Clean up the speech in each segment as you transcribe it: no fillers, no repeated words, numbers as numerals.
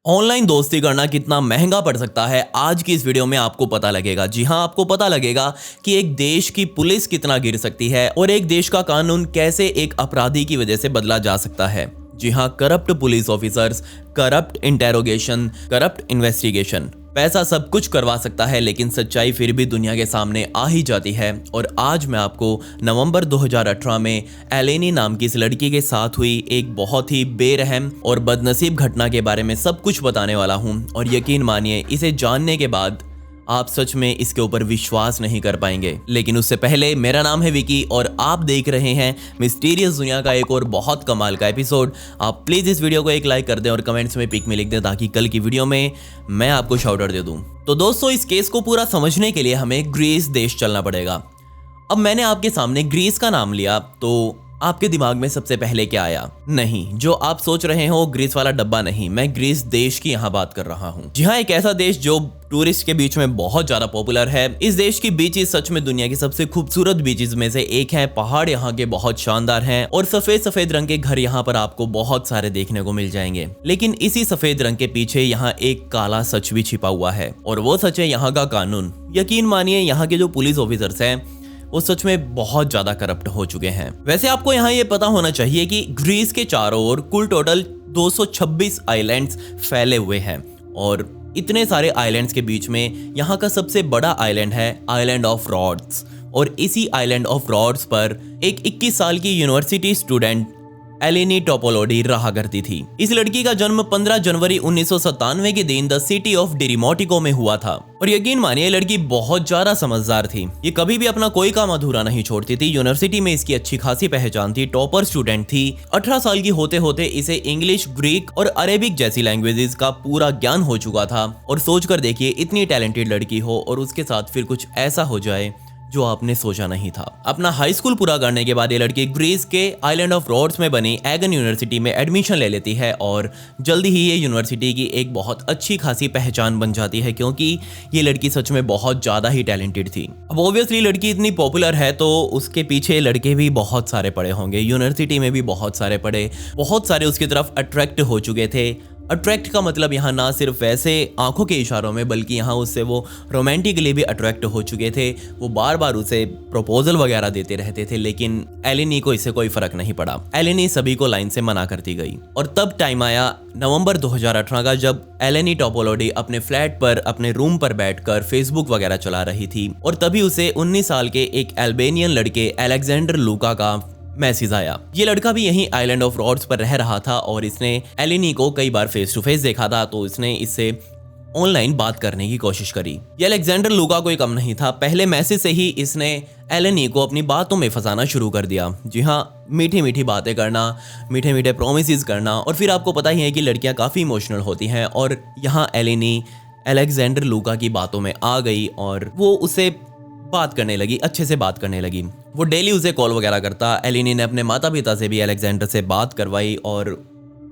Online दोस्ती करना कितना महंगा पड़ सकता है, आज की इस वीडियो में आपको पता लगेगा। जी हां, आपको पता लगेगा कि एक देश की पुलिस कितना गिर सकती है और एक देश का कानून कैसे एक अपराधी की वजह से बदला जा सकता है। जी हां, corrupt police officers, corrupt interrogation, corrupt investigation, पैसा सब कुछ करवा सकता है, लेकिन सच्चाई फिर भी दुनिया के सामने आ ही जाती है। और आज मैं आपको नवंबर 2018 में एलेनी नाम की इस लड़की के साथ हुई एक बहुत ही बेरहम और बदनसीब घटना के बारे में सब कुछ बताने वाला हूं। और यकीन मानिए, इसे जानने के बाद आप सच में इसके ऊपर विश्वास नहीं कर पाएंगे। लेकिन उससे पहले, मेरा नाम है विकी और आप देख रहे हैं मिस्टीरियस दुनिया का एक और बहुत कमाल का एपिसोड। आप प्लीज इस वीडियो को एक लाइक कर दें और कमेंट्स में पिक में लिख दें, ताकि कल की वीडियो में मैं आपको शाउट आउट दे दूं। तो दोस्तों, इस केस को पूरा समझने के लिए हमें ग्रीस देश चलना पड़ेगा। अब मैंने आपके सामने ग्रीस का नाम लिया तो आपके दिमाग में सबसे पहले क्या आया? नहीं, जो आप सोच रहे हो ग्रीस वाला डब्बा नहीं, मैं ग्रीस देश की यहाँ बात कर रहा हूँ। जी हाँ, एक ऐसा देश जो टूरिस्ट के बीच में बहुत ज्यादा पॉपुलर है। इस देश की बीचेस सच में दुनिया की सबसे खूबसूरत बीचेस में से एक है। पहाड़ यहाँ के बहुत शानदार हैं और सफेद सफेद रंग के घर यहाँ पर आपको बहुत सारे देखने को मिल जाएंगे। लेकिन इसी सफेद रंग के पीछे यहाँ एक काला सच भी छिपा हुआ है, और वो सच है यहाँ का कानून। यकीन मानिए, यहाँ के जो पुलिस ऑफिसर्स हैं वो सच में बहुत ज्यादा करप्ट हो चुके हैं। वैसे आपको यहाँ ये पता होना चाहिए कि ग्रीस के चारों ओर कुल टोटल 226 आइलैंड्स फैले हुए हैं, और इतने सारे आइलैंड्स के बीच में यहाँ का सबसे बड़ा आइलैंड है आइलैंड ऑफ रॉड्स। और इसी आइलैंड ऑफ रॉड्स पर एक 21 साल की यूनिवर्सिटी स्टूडेंट एलेनी टोपोलोडी रहा करती थी। इस लड़की का जन्म 15 जनवरी 1997 के दिन द सिटी ऑफ डिरिमोटिको में हुआ था। और यकीन मानिए, लड़की बहुत ज्यादा समझदार थी। ये कभी भी अपना कोई काम अधूरा नहीं छोड़ती थी। यूनिवर्सिटी में इसकी अच्छी खासी पहचान थी, टॉपर स्टूडेंट थी। 18 साल की होते होते इसे इंग्लिश, ग्रीक और अरेबिक जैसी लैंग्वेजेस का पूरा ज्ञान हो चुका था। और सोचकर देखिए, इतनी टैलेंटेड लड़की हो और उसके साथ फिर कुछ ऐसा हो जाए जो आपने सोचा नहीं था। अपना हाई स्कूल पूरा करने के बाद ये लड़की ग्रीस के आइलैंड ऑफ रॉड्स में बनी एगन यूनिवर्सिटी में एडमिशन ले लेती है, और जल्दी ही ये यूनिवर्सिटी की एक बहुत अच्छी खासी पहचान बन जाती है, क्योंकि ये लड़की सच में बहुत ज़्यादा ही टैलेंटेड थी। अब ऑब्वियसली लड़की इतनी पॉपुलर है तो उसके पीछे लड़के भी बहुत सारे पड़े होंगे। यूनिवर्सिटी में भी बहुत सारे पड़े, बहुत सारे उसकी तरफ अट्रैक्ट हो चुके थे। अट्रैक्ट का मतलब यहाँ ना सिर्फ वैसे आंखों के इशारों में, बल्कि यहाँ उससे वो रोमांटिकली भी अट्रैक्ट हो चुके थे। वो बार बार उसे प्रपोजल वगैरह देते रहते थे, लेकिन एलेनी को इससे कोई फर्क नहीं पड़ा। एलेनी सभी को लाइन से मना करती गई। और तब टाइम आया नवंबर 2018 का, जब एलेनी टोपोलोडी अपने फ्लैट पर अपने रूम पर बैठकर फेसबुक वगैरह चला रही थी, और तभी उसे 19 साल के एक अल्बेनियन लड़के अलेक्जेंडर लूका का मैसेज आया। ये लड़का भी यहीं आइलैंड ऑफ रॉड्स पर रह रहा था, और इसने एलेनी को कई बार फेस टू फेस देखा था, तो इसने इससे ऑनलाइन बात करने की कोशिश करी। ये अलेक्जेंडर लूका कोई कम नहीं था। पहले मैसेज से ही इसने एलेनी को अपनी बातों में फंसाना शुरू कर दिया। जी हाँ, मीठी मीठी बातें करना, मीठे मीठे प्रोमिसेस करना। और फिर आपको पता ही है कि लड़कियां काफ़ी इमोशनल होती हैं, और यहाँ एलेनी अलेक्जेंडर लूका की बातों में आ गई और वो उसे बात करने लगी, अच्छे से बात करने लगी। वो डेली उसे कॉल वगैरह करता। एलेनी ने अपने माता पिता से भी अलेक्जेंडर से बात करवाई, और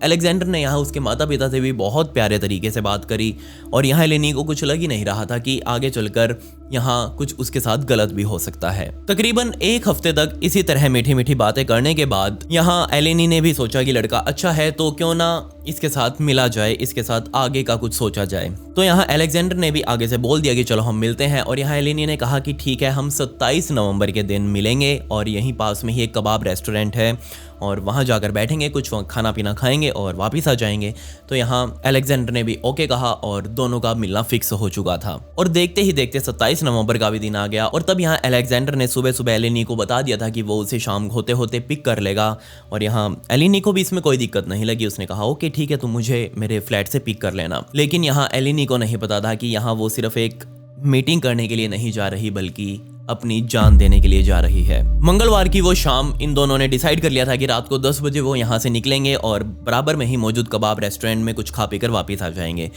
अलेक्जेंडर ने यहाँ उसके माता पिता से भी बहुत प्यारे तरीके से बात करी। और यहाँ एलेनी को कुछ लग ही नहीं रहा था कि आगे चलकर यहाँ कुछ उसके साथ गलत भी हो सकता है। तकरीबन एक हफ्ते तक इसी तरह मीठी मीठी बातें करने के बाद यहाँ एलेनी ने भी सोचा कि लड़का अच्छा है, तो क्यों ना इसके साथ मिला जाए, इसके साथ आगे का कुछ सोचा जाए। तो यहाँ अलेक्जेंडर ने भी आगे से बोल दिया कि चलो हम मिलते हैं। और यहाँ एलेनी ने कहा कि ठीक है, हम 27 नवंबर के दिन मिलेंगे, और यहीं पास में ही एक कबाब रेस्टोरेंट है, और वहाँ जाकर बैठेंगे, कुछ खाना पीना खाएंगे और वापस आ जाएंगे। तो यहाँ अलेक्जेंडर ने भी ओके कहा, और दोनों का मिलना फिक्स हो चुका था। और देखते ही देखते 27 नवंबर का भी दिन आ गया। और तब यहाँ अलेक्जेंडर ने सुबह सुबह एलेनी को बता दिया था कि वो उसे शाम होते होते पिक कर लेगा। और यहाँ एलेनी को भी इसमें कोई दिक्कत नहीं लगी। उसने कहा ओके ठीक है, तुम मुझे मेरे फ्लैट से पिक कर लेना। लेकिन यहाँ एलेनी को नहीं पता था कि यहाँ वो सिर्फ एक मीटिंग करने के लिए नहीं जा रही, बल्कि अपनी जान देने के लिए जा रही है। मंगलवार की वो शाम इन दोनों ने डिसाइड कर लिया था कि रात को 10 बजे वो यहाँ से निकलेंगे, और बराबर में ही मौजूद कबाब रेस्टोरेंट में कुछ खा पी कर वापस आ जाएंगे।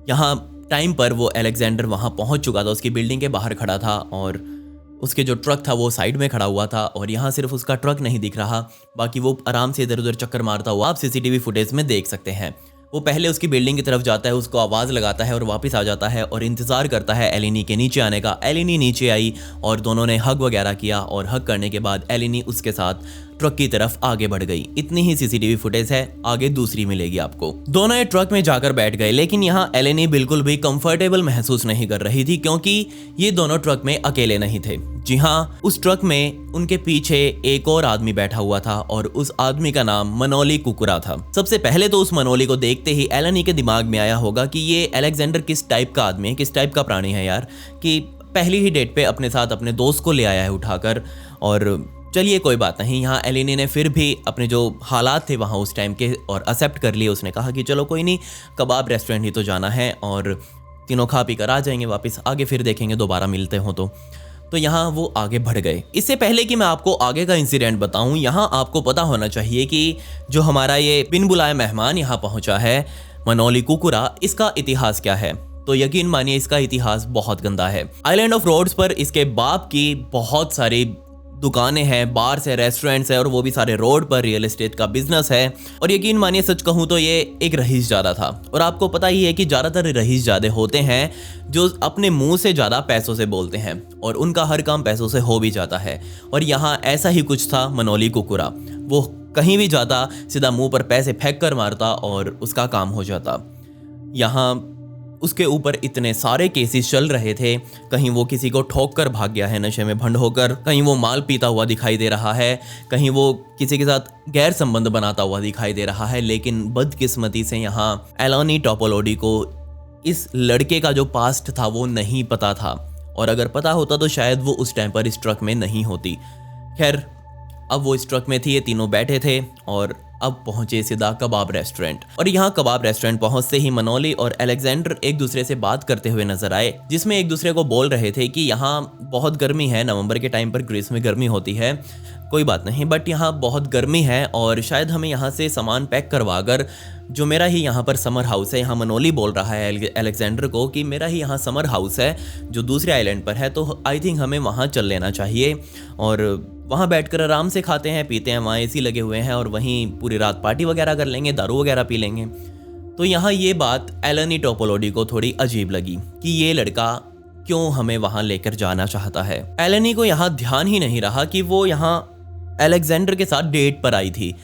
यहाँ टाइम पर वो अलेक्जेंडर वहाँ पहुँच चुका था, उसकी बिल्डिंग के बाहर खड़ा था, और उसके जो ट्रक था वो साइड में खड़ा हुआ था। और यहाँ सिर्फ उसका ट्रक नहीं दिख रहा, बाकी वो आराम से इधर उधर चक्कर मारता हुआ आप सीसीटीवी फुटेज में देख सकते हैं। वो पहले उसकी बिल्डिंग की तरफ जाता है, उसको आवाज़ लगाता है और वापस आ जाता है और इंतज़ार करता है एलेनी के नीचे आने का। एलेनी नीचे आई और दोनों ने हग वगैरह किया और हग करने के बाद एलेनी उसके साथ ट्रक की तरफ आगे बढ़ गई। इतनी ही सीसीटीवी फुटेज है, आगे दूसरी मिलेगी आपको। दोनों ये ट्रक में जाकर बैठ गए, लेकिन यहाँ एलेनी बिल्कुल भी कंफर्टेबल महसूस नहीं कर रही थी, क्योंकि ये दोनों ट्रक में अकेले नहीं थे। जी हाँ, उस ट्रक में उनके पीछे एक और आदमी बैठा हुआ था और उस आदमी का नाम मनोली कुकुरा था। सबसे पहले तो उस मनोली को देखते ही एलेनी के दिमाग में आया होगा कि ये अलेक्जेंडर किस टाइप का आदमी है, किस टाइप का प्राणी है यार, कि पहली ही डेट पे अपने साथ अपने दोस्त को ले आया है उठाकर। और चलिए कोई बात नहीं, यहाँ एलेनी ने फिर भी अपने जो हालात थे वहाँ उस टाइम के और एक्सेप्ट कर लिए। उसने कहा कि चलो कोई नहीं, कबाब रेस्टोरेंट ही तो जाना है और तीनों खा पी कर आ जाएंगे वापस, आगे फिर देखेंगे दोबारा मिलते हो तो यहाँ वो आगे बढ़ गए। इससे पहले कि मैं आपको आगे का इंसिडेंट बताऊं, यहाँ आपको पता होना चाहिए कि जो हमारा ये बिन बुलाए मेहमान यहाँ पहुंचा है, मनोली कुकुरा, इसका इतिहास क्या है। तो यकीन मानिए इसका इतिहास बहुत गंदा है। आइलैंड ऑफ रोड्स पर इसके बाप की बहुत सारी दुकानें हैं, बार्स है, रेस्टोरेंट्स है, और वो भी सारे रोड पर। रियल एस्टेट का बिजनेस है और यकीन मानिए सच कहूँ तो ये एक रईसजादा था। और आपको पता ही है कि ज़्यादातर रईसजादे होते हैं जो अपने मुंह से ज़्यादा पैसों से बोलते हैं और उनका हर काम पैसों से हो भी जाता है। और यहाँ ऐसा ही कुछ था मनोली कुकुरा। वो कहीं भी जाता, सीधा मुंह पर पैसे फेंक कर मारता और उसका काम हो जाता। यहाँ उसके ऊपर इतने सारे केसेस चल रहे थे। कहीं वो किसी को ठोक कर भाग गया है नशे में भंड होकर, कहीं वो माल पीता हुआ दिखाई दे रहा है, कहीं वो किसी के साथ गैर संबंध बनाता हुआ दिखाई दे रहा है। लेकिन बदकिस्मती से यहाँ एलेनी टोपोलोडी को इस लड़के का जो पास्ट था वो नहीं पता था, और अगर पता होता तो शायद वो उस टाइम पर इस ट्रक में नहीं होती। खैर, अब वो इस ट्रक में थी, ये तीनों बैठे थे और अब पहुंचे सीधा कबाब रेस्टोरेंट। और यहाँ कबाब रेस्टोरेंट पहुंचते ही मनोली और अलेक्जेंडर एक दूसरे से बात करते हुए नजर आए, जिसमें एक दूसरे को बोल रहे थे कि यहाँ बहुत गर्मी है, नवंबर के टाइम पर ग्रीस में गर्मी होती है, कोई बात नहीं, बट यहाँ बहुत गर्मी है और शायद हमें यहाँ से सामान पैक करवा कर, जो मेरा ही यहाँ पर समर हाउस है, यहाँ मनोली बोल रहा है अलेक्जेंडर को कि मेरा ही यहाँ समर हाउस है जो दूसरे आइलैंड पर है, तो आई थिंक हमें वहाँ चल लेना चाहिए और वहाँ बैठकर आराम से खाते हैं पीते हैं, वहाँ एसी लगे हुए हैं और वहीं पूरी रात पार्टी वगैरह कर लेंगे, दारू वगैरह पी लेंगे। तो यहाँ ये बात एलेनी टोपोलोडी को थोड़ी अजीब लगी कि ये लड़का क्यों हमें वहाँ लेकर जाना चाहता है। एलेनी को यहाँ ध्यान ही नहीं रहा कि वो यहाँ अलेक्जेंडर के साथ डेट पर आई थी।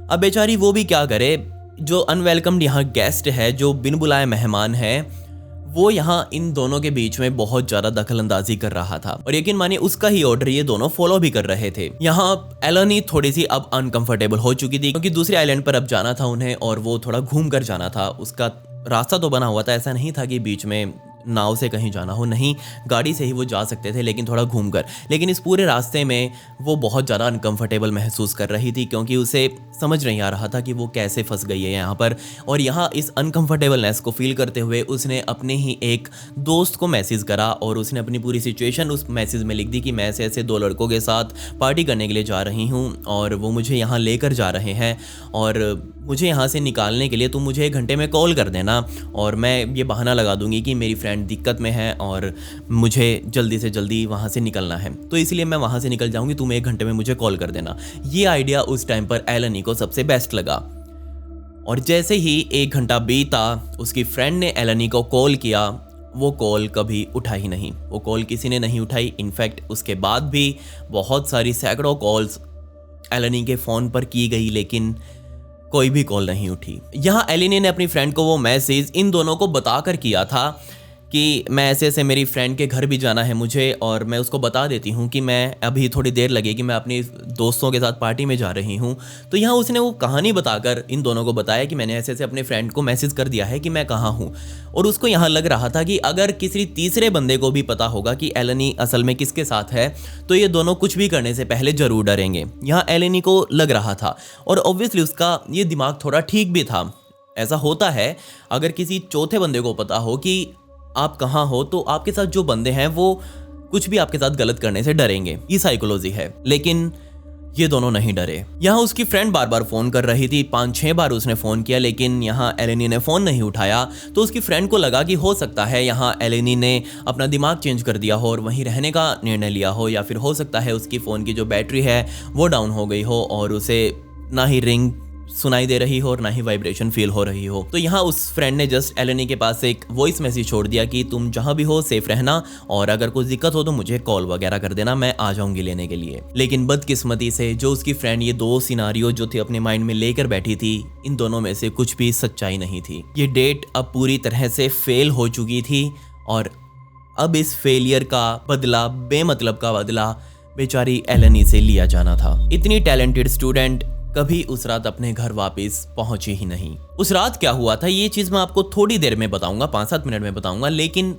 अब बेचारी वो भी क्या करे, जो अनवेलकम्ड यहाँ गेस्ट है, जो बिन बुलाए मेहमान है, वो यहाँ इन दोनों के बीच में बहुत ज्यादा दखलंदाजी कर रहा था और यकीन मानिए उसका ही ऑर्डर ये दोनों फॉलो भी कर रहे थे। यहाँ एलेनी थोड़ी सी अब अनकंफर्टेबल हो चुकी थी क्योंकि दूसरे आइलैंड पर अब जाना था उन्हें और वो थोड़ा घूम कर जाना था। उसका रास्ता तो बना हुआ था, ऐसा नहीं था कि बीच में नाव से कहीं जाना हो, नहीं, गाड़ी से ही वो जा सकते थे लेकिन थोड़ा घूमकर। लेकिन इस पूरे रास्ते में वो बहुत ज़्यादा अनकंफर्टेबल महसूस कर रही थी क्योंकि उसे समझ नहीं आ रहा था कि वो कैसे फंस गई है यहाँ पर। और यहाँ इस अनकंफर्टेबलनेस को फील करते हुए उसने अपने ही एक दोस्त को मैसेज करा और उसने अपनी पूरी सिचुएशन उस मैसेज में लिख दी कि मैं ऐसे ऐसे दो लड़कों के साथ पार्टी करने के लिए जा रही हूँ और वो मुझे यहाँ लेकर जा रहे हैं और मुझे यहाँ से निकालने के लिए तुम मुझे 1 घंटे में कॉल कर देना और मैं ये बहाना लगा दूंगी कि मेरी फ्रेंड दिक्कत में है और मुझे जल्दी से जल्दी वहाँ से निकलना है, तो इसलिए मैं वहाँ से निकल जाऊँगी, तुम 1 घंटे में मुझे कॉल कर देना। ये आइडिया उस टाइम पर एलेनी को सबसे बेस्ट लगा। और जैसे ही 1 घंटा बीता, उसकी फ्रेंड ने एलेनी को कॉल किया, वो कॉल कभी उठा ही नहीं, वो कॉल किसी ने नहीं उठाई। इनफैक्ट उसके बाद भी बहुत सारी सैकड़ों कॉल्स एलेनी के फ़ोन पर की गई लेकिन कोई भी कॉल नहीं उठी। यहाँ एलेनी ने अपनी फ्रेंड को वो मैसेज इन दोनों को बताकर किया था कि मैं ऐसे ऐसे मेरी फ्रेंड के घर भी जाना है मुझे और मैं उसको बता देती हूँ कि मैं अभी थोड़ी देर लगेगी, मैं अपने दोस्तों के साथ पार्टी में जा रही हूँ। तो यहाँ उसने वो कहानी बताकर इन दोनों को बताया कि मैंने ऐसे ऐसे अपने फ्रेंड को मैसेज कर दिया है कि मैं कहाँ हूँ। और उसको यहाँ लग रहा था कि अगर किसी तीसरे बंदे को भी पता होगा कि एलेनी असल में किसके साथ है तो ये दोनों कुछ भी करने से पहले जरूर डरेंगे। यहाँ एलेनी को लग रहा था और ऑब्वियसली उसका ये दिमाग थोड़ा ठीक भी था। ऐसा होता है, अगर किसी चौथे बंदे को पता हो कि आप कहाँ हो तो आपके साथ जो बंदे हैं वो कुछ भी आपके साथ गलत करने से डरेंगे, ये साइकोलॉजी है। लेकिन ये दोनों नहीं डरे। यहाँ उसकी फ्रेंड बार बार फोन कर रही थी, 5-6 बार उसने फोन किया लेकिन यहाँ एलेनी ने फोन नहीं उठाया। तो उसकी फ्रेंड को लगा कि हो सकता है यहाँ एलेनी ने अपना दिमाग चेंज कर दिया हो और वहीं रहने का निर्णय लिया हो, या फिर हो सकता है उसकी फ़ोन की जो बैटरी है वो डाउन हो गई हो और उसे ना ही रिंग सुनाई दे रही हो और ना ही वाइब्रेशन फील हो रही हो। तो यहाँ उस फ्रेंड ने जस्ट एलेनी के पास एक वॉइस मैसेज छोड़ दिया कि तुम जहां भी हो सेफ रहना और अगर कुछ दिक्कत हो तो मुझे कॉल वगैरह कर देना, मैं आ जाऊंगी लेने के लिए। लेकिन बदकिस्मती से जो उसकी फ्रेंड ये दो सिनारियो जो थे अपने माइंड में लेकर बैठी थी, इन दोनों में से कुछ भी सच्चाई नहीं थी। ये डेट अब पूरी तरह से फेल हो चुकी थी और अब इस फेलियर का बदला, बेमतलब का बदला बेचारी एलेनी से लिया जाना था। इतनी टैलेंटेड स्टूडेंट कभी उस रात अपने घर वापस पहुंची ही नहीं। उस रात क्या हुआ था ये चीज मैं आपको थोड़ी देर में बताऊंगा, 5-7 मिनट में बताऊंगा, लेकिन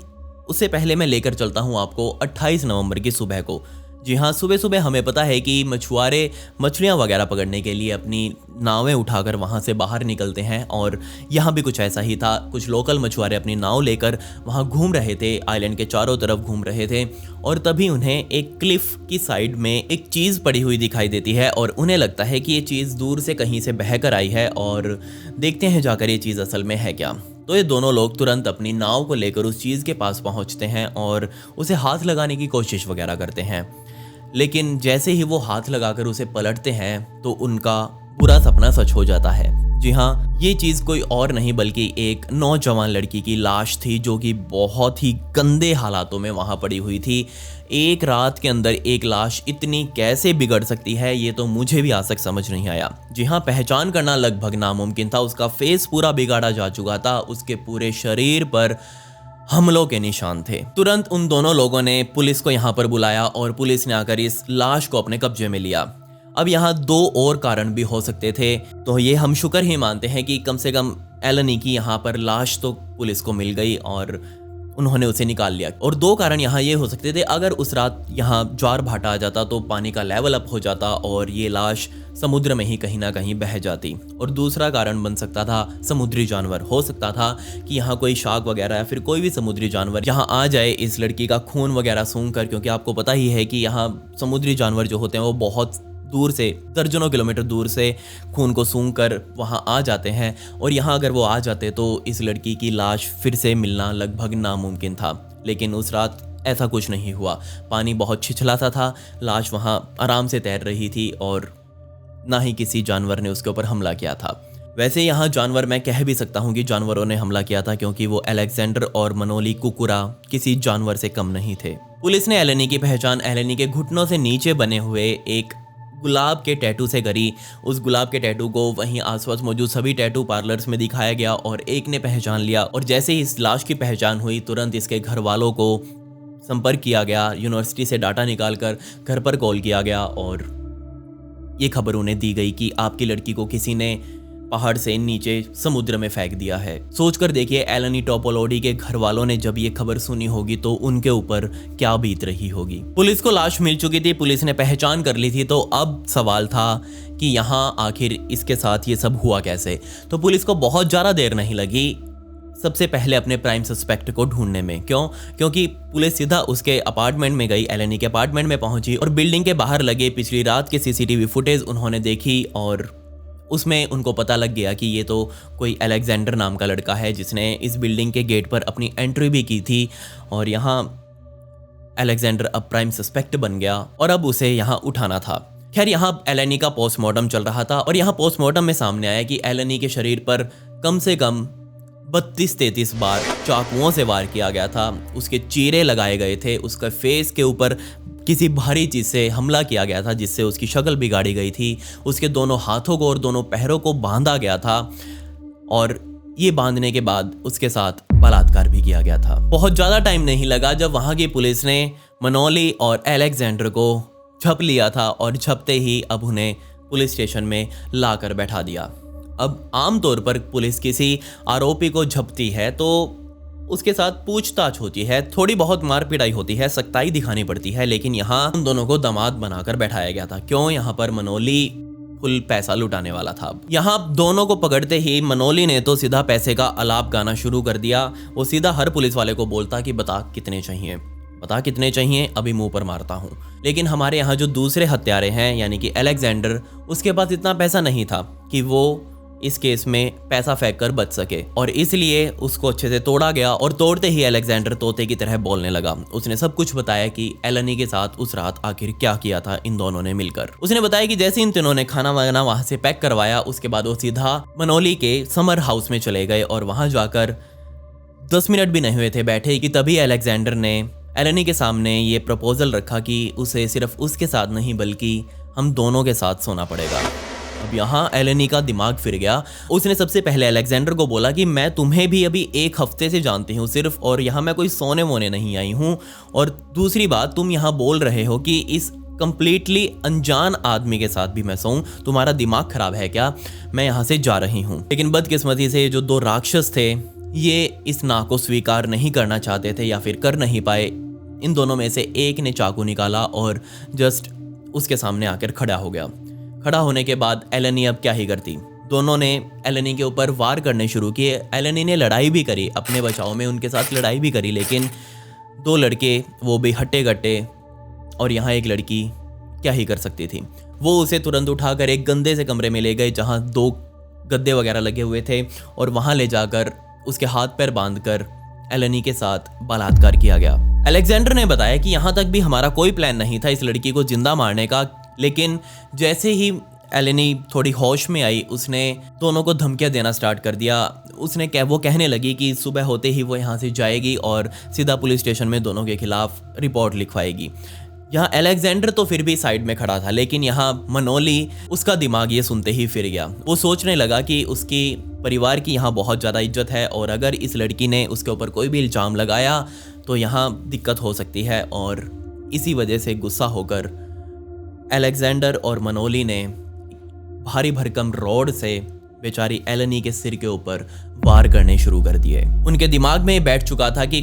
उससे पहले मैं लेकर चलता हूं आपको 28 नवंबर की सुबह को। जी हाँ, सुबह सुबह हमें पता है कि मछुआरे मछलियाँ वगैरह पकड़ने के लिए अपनी नावें उठाकर वहाँ से बाहर निकलते हैं और यहाँ भी कुछ ऐसा ही था। कुछ लोकल मछुआरे अपनी नाव लेकर वहाँ घूम रहे थे, आइलैंड के चारों तरफ घूम रहे थे और तभी उन्हें एक क्लिफ की साइड में एक चीज़ पड़ी हुई दिखाई देती है और उन्हें लगता है कि ये चीज़ दूर से कहीं से बहकर आई है और देखते हैं जाकर ये चीज़ असल में है क्या। तो ये दोनों लोग तुरंत अपनी नाव को लेकर उस चीज़ के पास पहुँचते हैं और उसे हाथ लगाने की कोशिश वगैरह करते हैं। लेकिन जैसे ही वो हाथ लगाकर उसे पलटते हैं तो उनका बुरा सपना सच हो जाता है। जी हाँ, ये चीज़ कोई और नहीं बल्कि एक नौजवान लड़की की लाश थी जो कि बहुत ही गंदे हालातों में वहाँ पड़ी हुई थी। एक रात के अंदर एक लाश इतनी कैसे बिगड़ सकती है ये तो मुझे भी आज तक समझ नहीं आया। जी हाँ, पहचान करना लगभग नामुमकिन था। उसका फेस पूरा बिगाड़ा जा चुका था, उसके पूरे शरीर पर हमलों के निशान थे। तुरंत उन दोनों लोगों ने पुलिस को यहाँ पर बुलाया और पुलिस ने आकर इस लाश को अपने कब्जे में लिया। अब यहाँ 2 और कारण भी हो सकते थे, तो ये हम शुक्र ही मानते हैं कि कम से कम एलेनी की यहाँ पर लाश तो पुलिस को मिल गई और उन्होंने उसे निकाल लिया। और 2 कारण यहाँ ये हो सकते थे, अगर उस रात यहाँ ज्वार भाटा आ जाता तो पानी का लेवल अप हो जाता और ये लाश समुद्र में ही कहीं ना कहीं बह जाती। और दूसरा कारण बन सकता था समुद्री जानवर। हो सकता था कि यहाँ कोई शार्क वगैरह या फिर कोई भी समुद्री जानवर यहाँ आ जाए इस लड़की का खून वगैरह सूंघ कर, क्योंकि आपको पता ही है कि यहाँ समुद्री जानवर जो होते हैं वो बहुत दूर से, दर्जनों किलोमीटर दूर से खून को सूंघ कर वहाँ आ जाते हैं और यहाँ अगर वो आ जाते तो इस लड़की की लाश फिर से मिलना लगभग नामुमकिन था। लेकिन उस रात ऐसा कुछ नहीं हुआ। पानी बहुत छिछला सा था, लाश वहाँ आराम से तैर रही थी और ना ही किसी जानवर ने उसके ऊपर हमला किया था। वैसे यहाँ जानवर, मैं कह भी सकता हूँ कि जानवरों ने हमला किया था, क्योंकि वो अलेक्जेंडर और मनोली कुकुरा किसी जानवर से कम नहीं थे। पुलिस ने एलेनी की पहचान एलेनी के घुटनों से नीचे बने हुए एक गुलाब के टैटू से करी। उस गुलाब के टैटू को वहीं आसपास मौजूद सभी टैटू पार्लर्स में दिखाया गया और एक ने पहचान लिया। और जैसे ही इस लाश की पहचान हुई तुरंत इसके घर वालों को संपर्क किया गया, यूनिवर्सिटी से डाटा निकालकर घर पर कॉल किया गया और ये खबर उन्हें दी गई कि आपकी लड़की को किसी ने पहाड़ से नीचे समुद्र में फेंक दिया है। सोचकर देखिए एलेनी टोपोलोडी के घर वालों ने जब ये खबर सुनी होगी तो उनके ऊपर क्या बीत रही होगी। पुलिस को लाश मिल चुकी थी, पुलिस ने पहचान कर ली थी, तो अब सवाल था कि यहाँ आखिर इसके साथ ये सब हुआ कैसे। तो पुलिस को बहुत ज़्यादा देर नहीं लगी सबसे पहले अपने प्राइम सस्पेक्ट को ढूंढने में। क्योंकि पुलिस सीधा उसके अपार्टमेंट में गई, एलेनी के अपार्टमेंट में पहुंची और बिल्डिंग के बाहर लगे पिछली रात के सीसीटीवी फुटेज उन्होंने देखी और उसमें उनको पता लग गया कि ये तो कोई अलेक्जेंडर नाम का लड़का है जिसने इस बिल्डिंग के गेट पर अपनी एंट्री भी की थी और यहाँ अलेक्जेंडर अब प्राइम सस्पेक्ट बन गया और अब उसे यहाँ उठाना था। खैर यहाँ एलेनी का पोस्टमार्टम चल रहा था और यहाँ पोस्टमार्टम में सामने आया कि एलेनी के शरीर पर कम से कम 32-33 बार चाकुओं से वार किया गया था। उसके चीरे लगाए गए थे, उसका फेस के ऊपर किसी भारी चीज़ से हमला किया गया था जिससे उसकी शक्ल बिगाड़ी गई थी। उसके दोनों हाथों को और दोनों पैरों को बांधा गया था और ये बांधने के बाद उसके साथ बलात्कार भी किया गया था। बहुत ज़्यादा टाइम नहीं लगा जब वहाँ की पुलिस ने मनोली और अलेक्जेंडर को झप लिया था और झपते ही अब उन्हें पुलिस स्टेशन में लाकर बैठा दिया। अब आमतौर पर पुलिस किसी आरोपी को झपती है तो उसके साथ पूछताछ होती है, थोड़ी बहुत मार पिटाई होती है, सख्ताई दिखानी पड़ती है, लेकिन यहाँ उन दोनों को दामाद बनाकर बैठाया गया था। क्यों? यहाँ पर मनोली फुल पैसा लुटाने वाला था। यहाँ दोनों को पकड़ते ही मनोली ने तो सीधा पैसे का अलाप गाना शुरू कर दिया। वो सीधा हर पुलिस वाले को बोलता कि बता कितने चाहिए, बता कितने चाहिए, अभी मुंह पर मारता हूँ। लेकिन हमारे यहाँ जो दूसरे हत्यारे हैं यानी कि अलेक्जेंडर, उसके पास इतना पैसा नहीं था कि वो इस केस में पैसा फेंक कर बच सके, और इसलिए उसको अच्छे से तोड़ा गया। और तोड़ते ही अलेक्जेंडर तोते की तरह बोलने लगा। उसने सब कुछ बताया कि एलेनी के साथ उस रात आखिर क्या किया था इन दोनों ने मिलकर। उसने बताया कि जैसे इन तीनों ने खाना वाना वहां से पैक करवाया, उसके बाद वो सीधा मनोली के समर हाउस में चले गए और वहां जाकर 10 मिनट भी नहीं हुए थे बैठे कि तभी अलेक्जेंडर ने एलेनी के सामने ये प्रपोजल रखा कि उसे सिर्फ उसके साथ नहीं बल्कि हम दोनों के साथ सोना पड़ेगा। अब यहाँ एलेनी का दिमाग फिर गया। उसने सबसे पहले अलेक्जेंडर को बोला कि मैं तुम्हें भी अभी 1 हफ्ते से जानती हूँ सिर्फ, और यहाँ मैं कोई सोने वोने नहीं आई हूँ। और दूसरी बात, तुम यहाँ बोल रहे हो कि इस कंप्लीटली अनजान आदमी के साथ भी मैं सोऊं, तुम्हारा दिमाग खराब है क्या? मैं यहाँ से जा रही हूँ। लेकिन बदकिस्मती से जो 2 राक्षस थे ये इस ना को स्वीकार नहीं करना चाहते थे या फिर कर नहीं पाए। इन दोनों में से एक ने चाकू निकाला और जस्ट उसके सामने आकर खड़ा हो गया। खड़ा होने के बाद एलेनी अब क्या ही करती। दोनों ने एलेनी के ऊपर वार करने शुरू किए। एलेनी ने लड़ाई भी करी, अपने बचाव में उनके साथ लड़ाई भी करी, लेकिन 2 लड़के वो भी हट्टे गट्टे, और यहाँ एक लड़की क्या ही कर सकती थी। वो उसे तुरंत उठाकर एक गंदे से कमरे में ले गए जहाँ 2 गद्दे वगैरह लगे हुए थे, और वहाँ ले जाकर उसके हाथ पैर बांधकर एलेनी के साथ बलात्कार किया गया। अलेक्जेंडर ने बताया कि यहाँ तक भी हमारा कोई प्लान नहीं था इस लड़की को जिंदा मारने का, लेकिन जैसे ही एलेनी थोड़ी होश में आई उसने दोनों को धमकियां देना स्टार्ट कर दिया। उसने वो कहने लगी कि सुबह होते ही वो यहाँ से जाएगी और सीधा पुलिस स्टेशन में दोनों के खिलाफ रिपोर्ट लिखवाएगी। यहाँ अलेक्जेंडर तो फिर भी साइड में खड़ा था, लेकिन यहाँ मनोली, उसका दिमाग ये सुनते ही फिर गया। वो सोचने लगा कि उसकी परिवार की यहाँ बहुत ज़्यादा इज्जत है, और अगर इस लड़की ने उसके ऊपर कोई भी इल्ज़ाम लगाया तो यहाँ दिक्कत हो सकती है। और इसी वजह से गुस्सा होकर अलेक्जेंडर और मनोली ने भारी भरकम रॉड से बेचारी एलेनी के सिर के ऊपर वार करने शुरू कर दिए। उनके दिमाग में बैठ चुका था कि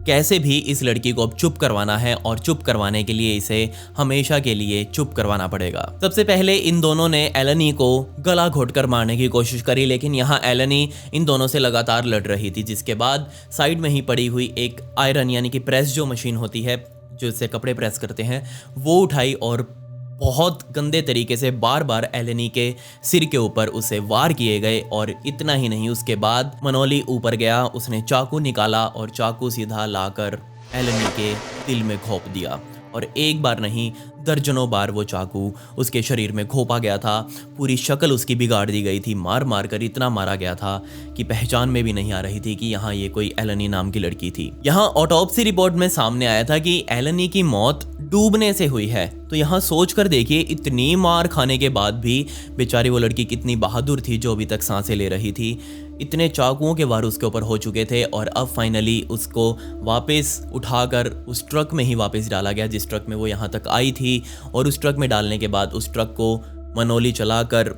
कैसे भी इस लड़की को अब चुप करवाना है, और चुप करवाने के लिए इसे हमेशा के लिए चुप करवाना पड़ेगा। सबसे पहले इन दोनों ने एलेनी को गला घोटकर मारने की कोशिश करी, लेकिन यहाँ एलेनी इन दोनों से लगातार लड़ रही थी। जिसके बाद साइड में ही पड़ी हुई एक आयरन यानी कि प्रेस जो मशीन होती है जो इससे कपड़े प्रेस करते हैं, वो उठाई और बहुत गंदे तरीके से बार बार एलेनी के सिर के ऊपर उसे वार किए गए। और इतना ही नहीं, उसके बाद मनोली ऊपर गया, उसने चाकू निकाला और चाकू सीधा लाकर एलेनी के दिल में घोंप दिया। और एक बार नहीं, दर्जनों बार वो चाकू उसके शरीर में घोंपा गया था। पूरी शक्ल उसकी बिगाड़ दी गई थी, मार मार कर इतना मारा गया था कि पहचान में भी नहीं आ रही थी कि यहाँ ये कोई एलेनी नाम की लड़की थी। यहाँ ऑटोप्सी रिपोर्ट में सामने आया था कि एलेनी की मौत डूबने से हुई है। तो यहाँ सोच कर देखिए, इतनी मार खाने के बाद भी बेचारी वो लड़की कितनी बहादुर थी जो अभी तक सांसें ले रही थी। इतने चाकुओं के वार उसके ऊपर हो चुके थे, और अब फाइनली उसको वापस उठाकर उस ट्रक में ही वापस डाला गया जिस ट्रक में वो यहाँ तक आई थी। और उस ट्रक में डालने के बाद उस ट्रक को मनोली चलाकर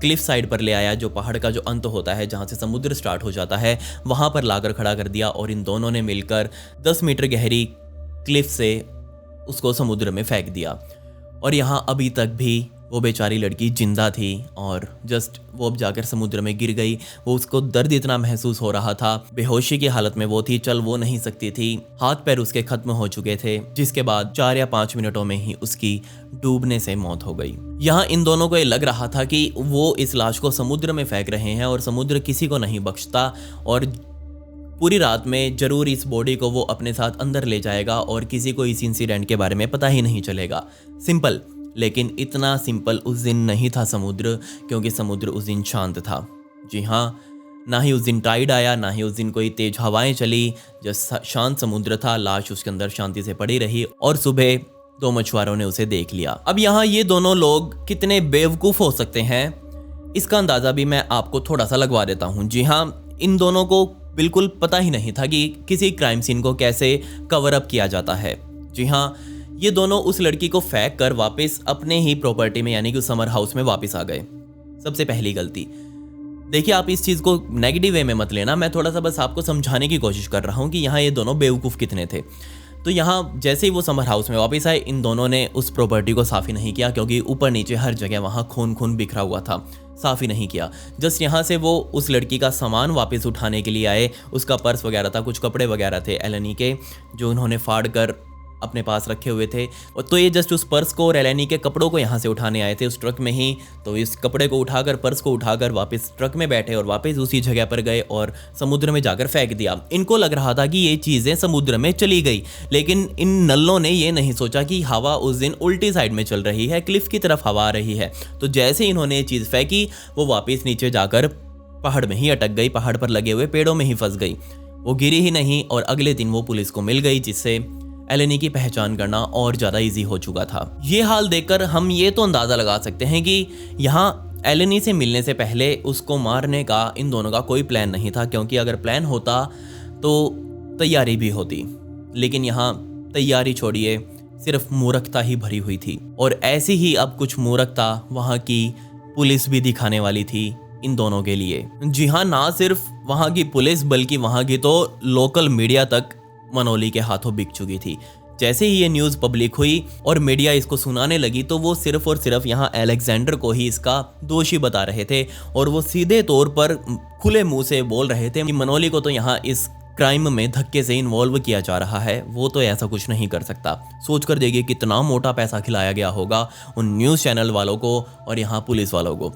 क्लिफ साइड पर ले आया, जो पहाड़ का जो अंत होता है जहाँ से समुद्र स्टार्ट हो जाता है, वहाँ पर लाकर खड़ा कर दिया। और इन दोनों ने मिलकर 10 मीटर गहरी क्लिफ से उसको समुद्र में फेंक दिया। और यहाँ अभी तक भी वो बेचारी लड़की जिंदा थी, और जस्ट वो अब जाकर समुद्र में गिर गई। वो उसको दर्द इतना महसूस हो रहा था, बेहोशी की हालत में वो थी, चल वो नहीं सकती थी, हाथ पैर उसके खत्म हो चुके थे। जिसके बाद 4 या 5 मिनटों में ही उसकी डूबने से मौत हो गई। यहाँ इन दोनों को ये लग रहा था कि वो इस लाश को समुद्र में फेंक रहे हैं, और समुद्र किसी को नहीं बख्शता, और पूरी रात में जरूर इस बॉडी को वो अपने साथ अंदर ले जाएगा और किसी को इस इंसिडेंट के बारे में पता ही नहीं चलेगा। सिंपल। लेकिन इतना सिंपल उस दिन नहीं था समुद्र, क्योंकि समुद्र उस दिन शांत था। जी हाँ, ना ही उस दिन टाइड आया, ना ही उस दिन कोई तेज हवाएं चली। जो शांत समुद्र था, लाश उसके अंदर शांति से पड़ी रही, और सुबह 2 मछुआरों ने उसे देख लिया। अब यहाँ ये दोनों लोग कितने बेवकूफ़ हो सकते हैं, इसका अंदाज़ा भी मैं आपको थोड़ा सा लगवा देता हूँ। जी हाँ, इन दोनों को बिल्कुल पता ही नहीं था कि किसी क्राइम सीन को कैसे कवर अप किया जाता है। जी हाँ, ये दोनों उस लड़की को फेंक कर वापस अपने ही प्रॉपर्टी में यानी कि समर हाउस में वापस आ गए। सबसे पहली गलती। देखिए, आप इस चीज़ को नेगेटिव वे में मत लेना, मैं थोड़ा सा बस आपको समझाने की कोशिश कर रहा हूँ कि यहाँ ये दोनों बेवकूफ़ कितने थे। तो यहाँ जैसे ही वो समर हाउस में वापस आए, इन दोनों ने उस प्रॉपर्टी को साफ़ ही नहीं किया, क्योंकि ऊपर नीचे हर जगह वहाँ खून खून बिखरा हुआ था। साफ़ ही नहीं किया। जस्ट यहाँ से वो उस लड़की का सामान वापस उठाने के लिए आए। उसका पर्स वगैरह था, कुछ कपड़े वगैरह थे एलेनी के, जो उन्होंने फाड़ कर अपने पास रखे हुए थे। तो ये जस्ट उस पर्स को और एलेनी के कपड़ों को यहाँ से उठाने आए थे उस ट्रक में ही। तो इस कपड़े को उठाकर, पर्स को उठाकर वापस ट्रक में बैठे और वापस उसी जगह पर गए और समुद्र में जाकर फेंक दिया। इनको लग रहा था कि ये चीज़ें समुद्र में चली गई, लेकिन इन नल्लों ने ये नहीं सोचा कि हवा उस दिन उल्टी साइड में चल रही है, क्लिफ की तरफ हवा आ रही है। तो जैसे इन्होंने ये चीज़ फेंकी, वो वापस नीचे जाकर पहाड़ में ही अटक गई, पहाड़ पर लगे हुए पेड़ों में ही फंस गई। वो गिरी ही नहीं और अगले दिन वो पुलिस को मिल गई, जिससे एलेनी की पहचान करना और ज़्यादा इजी हो चुका था। ये हाल देखकर हम ये तो अंदाज़ा लगा सकते हैं कि यहाँ एलेनी से मिलने से पहले उसको मारने का इन दोनों का कोई प्लान नहीं था, क्योंकि अगर प्लान होता तो तैयारी भी होती। लेकिन यहाँ तैयारी छोड़िए, सिर्फ मूर्खता ही भरी हुई थी। और ऐसी ही अब कुछ मूर्खता वहाँ की पुलिस भी दिखाने वाली थी इन दोनों के लिए। जी हाँ, ना सिर्फ वहाँ की पुलिस बल्कि वहाँ की तो लोकल मीडिया तक मनोली के हाथों बिक चुकी थी। जैसे ही ये न्यूज़ पब्लिक हुई और मीडिया इसको सुनाने लगी, तो वो सिर्फ और सिर्फ यहाँ अलेक्जेंडर को ही इसका दोषी बता रहे थे। और वो सीधे तौर पर खुले मुंह से बोल रहे थे कि मनोली को तो यहाँ इस क्राइम में धक्के से इन्वॉल्व किया जा रहा है, वो तो ऐसा कुछ नहीं कर सकता। सोच कर देखिए कितना मोटा पैसा खिलाया गया होगा उन न्यूज़ चैनल वालों को और यहाँ पुलिस वालों को।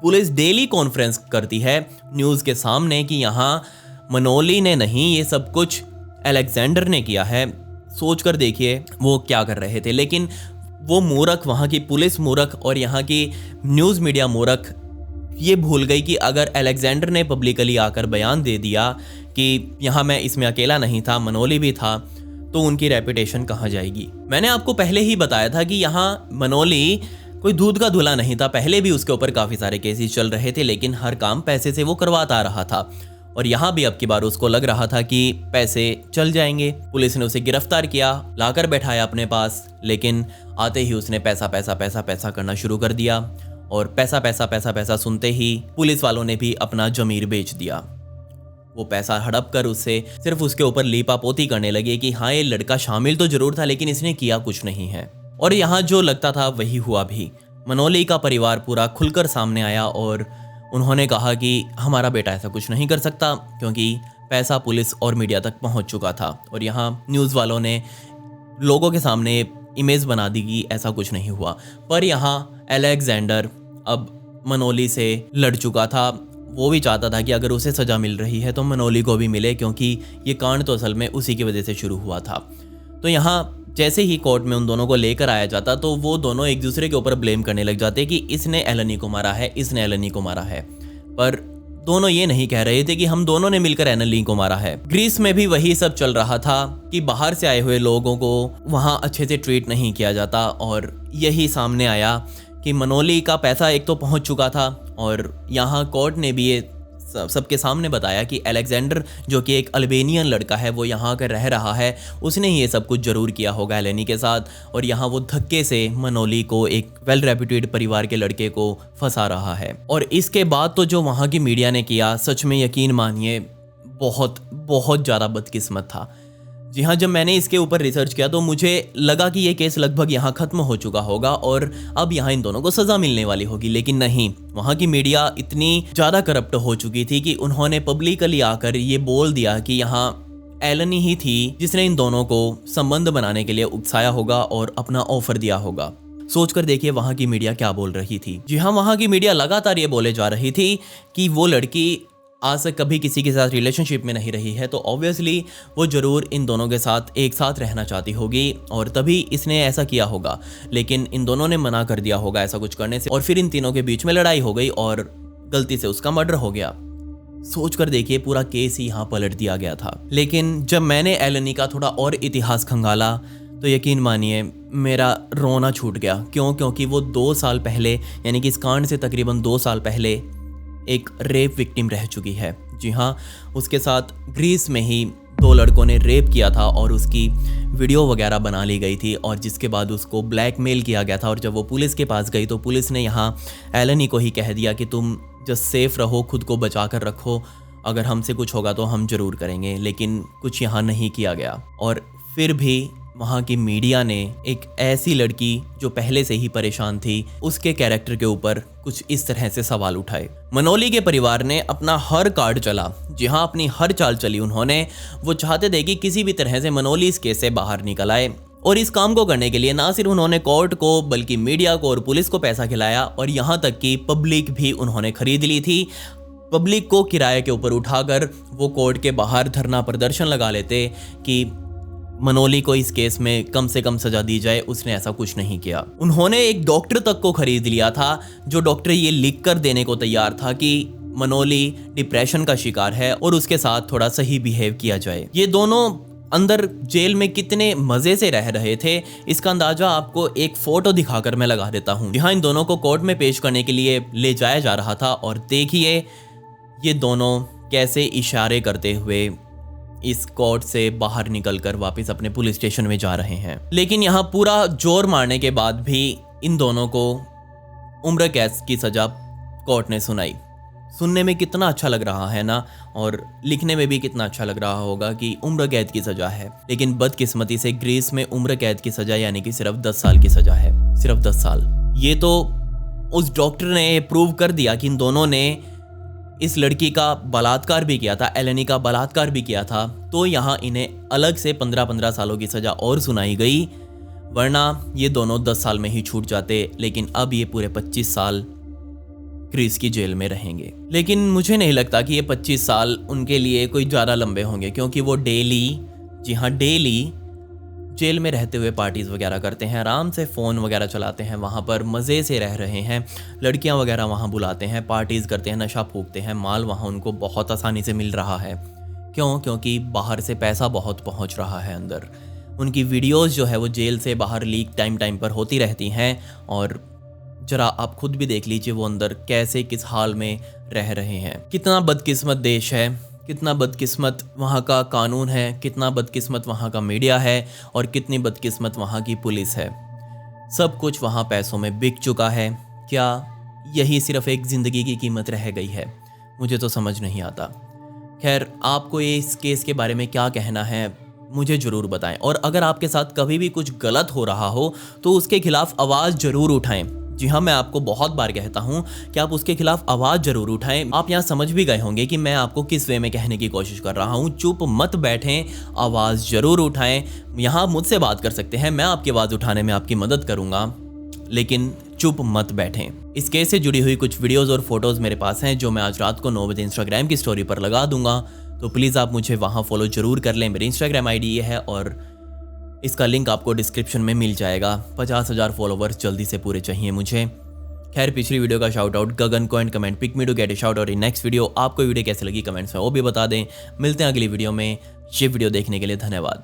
पुलिस डेली कॉन्फ्रेंस करती है न्यूज़ के सामने कि यहाँ मनोली ने नहीं, ये सब कुछ अलेक्जेंडर ने किया है। सोच कर देखिए वो क्या कर रहे थे। लेकिन वो मूर्ख, वहाँ की पुलिस मूर्ख और यहाँ की न्यूज़ मीडिया मूर्ख ये भूल गई कि अगर अलेक्जेंडर ने पब्लिकली आकर बयान दे दिया कि यहाँ मैं इसमें अकेला नहीं था, मनोली भी था, तो उनकी रेपुटेशन कहाँ जाएगी। मैंने आपको पहले ही बताया था कि यहाँ मनोली कोई दूध का धुला नहीं था। पहले भी उसके ऊपर काफ़ी सारे केसेस चल रहे थे, लेकिन हर काम पैसे से वो करवाता रहा था। और यहाँ भी अब की बार उसको लग रहा था कि पैसे चल जाएंगे। पुलिस ने उसे गिरफ्तार किया, लाकर बैठाया अपने पास, लेकिन आते ही उसने पैसा पैसा पैसा पैसा करना शुरू कर दिया। और पैसा पैसा पैसा पैसा सुनते ही पुलिस वालों ने भी अपना जमीर बेच दिया। वो पैसा हड़प कर उससे सिर्फ उसके ऊपर लीपापोती करने लगे कि हाँ, ये लड़का शामिल तो जरूर था, लेकिन इसने किया कुछ नहीं है। और यहाँ जो लगता था वही हुआ भी। मनोली का परिवार पूरा खुलकर सामने आया और उन्होंने कहा कि हमारा बेटा ऐसा कुछ नहीं कर सकता, क्योंकि पैसा पुलिस और मीडिया तक पहुंच चुका था। और यहाँ न्यूज़ वालों ने लोगों के सामने इमेज बना दी कि ऐसा कुछ नहीं हुआ। पर यहाँ अलेक्जेंडर अब मनोली से लड़ चुका था। वो भी चाहता था कि अगर उसे सज़ा मिल रही है तो मनोली को भी मिले, क्योंकि ये कांड तो असल में उसी की वजह से शुरू हुआ था। तो यहाँ जैसे ही कोर्ट में उन दोनों को लेकर आया जाता, तो वो दोनों एक दूसरे के ऊपर ब्लेम करने लग जाते कि इसने एलेनी को मारा है, इसने एलेनी को मारा है। पर दोनों ये नहीं कह रहे थे कि हम दोनों ने मिलकर एलेनी को मारा है। ग्रीस में भी वही सब चल रहा था कि बाहर से आए हुए लोगों को वहाँ अच्छे से ट्रीट नहीं किया जाता। और यही सामने आया कि मनोली का पैसा एक तो पहुँच चुका था, और यहाँ कोर्ट ने भी ये सबके सामने बताया कि अलेक्जेंडर, जो कि एक अल्बेनियन लड़का है, वो यहाँ आकर रह रहा है, उसने ये सब कुछ जरूर किया होगा एलेनी के साथ। और यहाँ वो धक्के से मनोली को, एक वेल रेप्यूटेड परिवार के लड़के को फंसा रहा है। और इसके बाद तो जो वहाँ की मीडिया ने किया, सच में यकीन मानिए बहुत बहुत ज़्यादा बदकिस्मत था। जी हाँ, जब मैंने इसके ऊपर रिसर्च किया तो मुझे लगा कि ये केस लगभग यहाँ ख़त्म हो चुका होगा और अब यहाँ इन दोनों को सज़ा मिलने वाली होगी। लेकिन नहीं, वहाँ की मीडिया इतनी ज़्यादा करप्ट हो चुकी थी कि उन्होंने पब्लिकली आकर ये बोल दिया कि यहाँ एलेनी ही थी जिसने इन दोनों को संबंध बनाने के लिए उकसाया होगा और अपना ऑफर दिया होगा। सोचकर देखिए वहाँ की मीडिया क्या बोल रही थी। जी हाँ, वहाँ की मीडिया लगातार ये बोले जा रही थी कि वो लड़की आज तक कभी किसी के साथ रिलेशनशिप में नहीं रही है, तो ऑब्वियसली वो ज़रूर इन दोनों के साथ एक साथ रहना चाहती होगी और तभी इसने ऐसा किया होगा। लेकिन इन दोनों ने मना कर दिया होगा ऐसा कुछ करने से, और फिर इन तीनों के बीच में लड़ाई हो गई और गलती से उसका मर्डर हो गया। सोच कर देखिए पूरा केस ही यहाँ पलट दिया गया था। लेकिन जब मैंने एलेनी का थोड़ा और इतिहास खंगाला तो यकीन मानिए मेरा रोना छूट गया। क्योंकि वो 2 साल पहले, यानी कि इस कांड से तकरीबन 2 साल पहले एक रेप विक्टिम रह चुकी है। जी हाँ, उसके साथ ग्रीस में ही 2 लड़कों ने रेप किया था और उसकी वीडियो वगैरह बना ली गई थी, और जिसके बाद उसको ब्लैकमेल किया गया था। और जब वो पुलिस के पास गई तो पुलिस ने यहाँ एलेनी को ही कह दिया कि तुम जस्ट सेफ रहो, खुद को बचा कर रखो, अगर हमसे कुछ होगा तो हम ज़रूर करेंगे। लेकिन कुछ यहाँ नहीं किया गया। और फिर भी वहाँ की मीडिया ने एक ऐसी लड़की जो पहले से ही परेशान थी, उसके कैरेक्टर के ऊपर कुछ इस तरह से सवाल उठाए। मनोली के परिवार ने अपना हर कार्ड चला, जी हाँ, अपनी हर चाल चली उन्होंने। वो चाहते थे कि किसी भी तरह से मनोली इस केस से बाहर निकल आए और इस काम को करने के लिए ना सिर्फ उन्होंने कोर्ट को बल्कि मीडिया को और पुलिस को पैसा खिलाया और यहाँ तक कि पब्लिक भी उन्होंने खरीद ली थी। पब्लिक को किराए के ऊपर उठाकर वो कोर्ट के बाहर धरना प्रदर्शन लगा लेते कि मनोली को इस केस में कम से कम सजा दी जाए। उसने ऐसा कुछ नहीं किया। उन्होंने एक डॉक्टर तक को खरीद लिया था, जो डॉक्टर ये लिख कर देने को तैयार था कि मनोली डिप्रेशन का शिकार है और उसके साथ थोड़ा सही बिहेव किया जाए। ये दोनों अंदर जेल में कितने मजे से रह रहे थे, इसका अंदाजा आपको एक फोटो दिखाकर मैं लगा देता हूँ, जहाँ इन दोनों को कोर्ट में पेश करने के लिए ले जाया जा रहा था। और देखिए ये दोनों कैसे इशारे करते हुए इस कोर्ट से बाहर निकलकर वापस अपने पुलिस स्टेशन में जा रहे हैं। लेकिन यहाँ पूरा जोर मारने के बाद भी इन दोनों को उम्र कैद की सजा कोर्ट ने सुनाई। सुनने में कितना अच्छा लग रहा है ना, और लिखने में भी कितना अच्छा लग रहा होगा कि उम्र कैद की सजा है। लेकिन बदकिस्मती से ग्रीस में उम्र कैद की सजा यानी कि सिर्फ 10 साल की सजा है, सिर्फ 10 साल। ये तो उस डॉक्टर ने प्रूव कर दिया कि इन दोनों ने इस लड़की का बलात्कार भी किया था, एलेनी का बलात्कार भी किया था। तो यहाँ इन्हें अलग से 15-15 सालों की सजा और सुनाई गई, वरना ये दोनों 10 साल में ही छूट जाते। लेकिन अब ये पूरे 25 साल ग्रीस की जेल में रहेंगे। लेकिन मुझे नहीं लगता कि ये 25 साल उनके लिए कोई ज़्यादा लंबे होंगे, क्योंकि वो डेली, जी हाँ डेली जेल में रहते हुए पार्टीज़ वगैरह करते हैं, आराम से फ़ोन वगैरह चलाते हैं, वहाँ पर मज़े से रह रहे हैं, लड़कियाँ वगैरह वहाँ बुलाते हैं, पार्टीज़ करते हैं, नशा फूकते हैं, माल वहाँ उनको बहुत आसानी से मिल रहा है। क्यों? क्योंकि बाहर से पैसा बहुत पहुँच रहा है अंदर। उनकी वीडियोज़ जो है वो जेल से बाहर लीक टाइम पर होती रहती हैं, और जरा आप खुद भी देख लीजिए वो अंदर कैसे किस हाल में रह रहे हैं। कितना बदकिस्मत देश है, कितना बदकिस्मत वहाँ का कानून है, कितना बदकिस्मत वहाँ का मीडिया है, और कितनी बदकिस्मत वहाँ की पुलिस है। सब कुछ वहाँ पैसों में बिक चुका है। क्या यही सिर्फ एक ज़िंदगी की कीमत रह गई है? मुझे तो समझ नहीं आता। खैर, आपको ये इस केस के बारे में क्या कहना है मुझे ज़रूर बताएं, और अगर आपके साथ कभी भी कुछ गलत हो रहा हो तो उसके खिलाफ आवाज़ ज़रूर उठाएं। जी हाँ, मैं आपको बहुत बार कहता हूँ कि आप उसके खिलाफ आवाज़ ज़रूर उठाएं। आप यहाँ समझ भी गए होंगे कि मैं आपको किस वे में कहने की कोशिश कर रहा हूँ। चुप मत बैठें, आवाज़ ज़रूर उठाएं। यहाँ मुझसे बात कर सकते हैं, मैं आपकी आवाज़ उठाने में आपकी मदद करूँगा, लेकिन चुप मत बैठें। इस केस से जुड़ी हुई कुछ वीडियोज़ और फोटोज़ मेरे पास हैं, जो मैं आज रात को 9 बजे इंस्टाग्राम की स्टोरी पर लगा दूंगा, तो प्लीज़ आप मुझे वहाँ फॉलो ज़रूर कर लें। मेरी इंस्टाग्राम ID ये है, और इसका लिंक आपको डिस्क्रिप्शन में मिल जाएगा। 50,000 फॉलोवर्स जल्दी से पूरे चाहिए मुझे। खैर, पिछली वीडियो का शाउट आउट गगन को and comment pick me to get a shout out in next video. आपको वीडियो कैसी लगी कमेंट्स में वो भी बता दें। मिलते हैं अगली वीडियो में। ये वीडियो देखने के लिए धन्यवाद।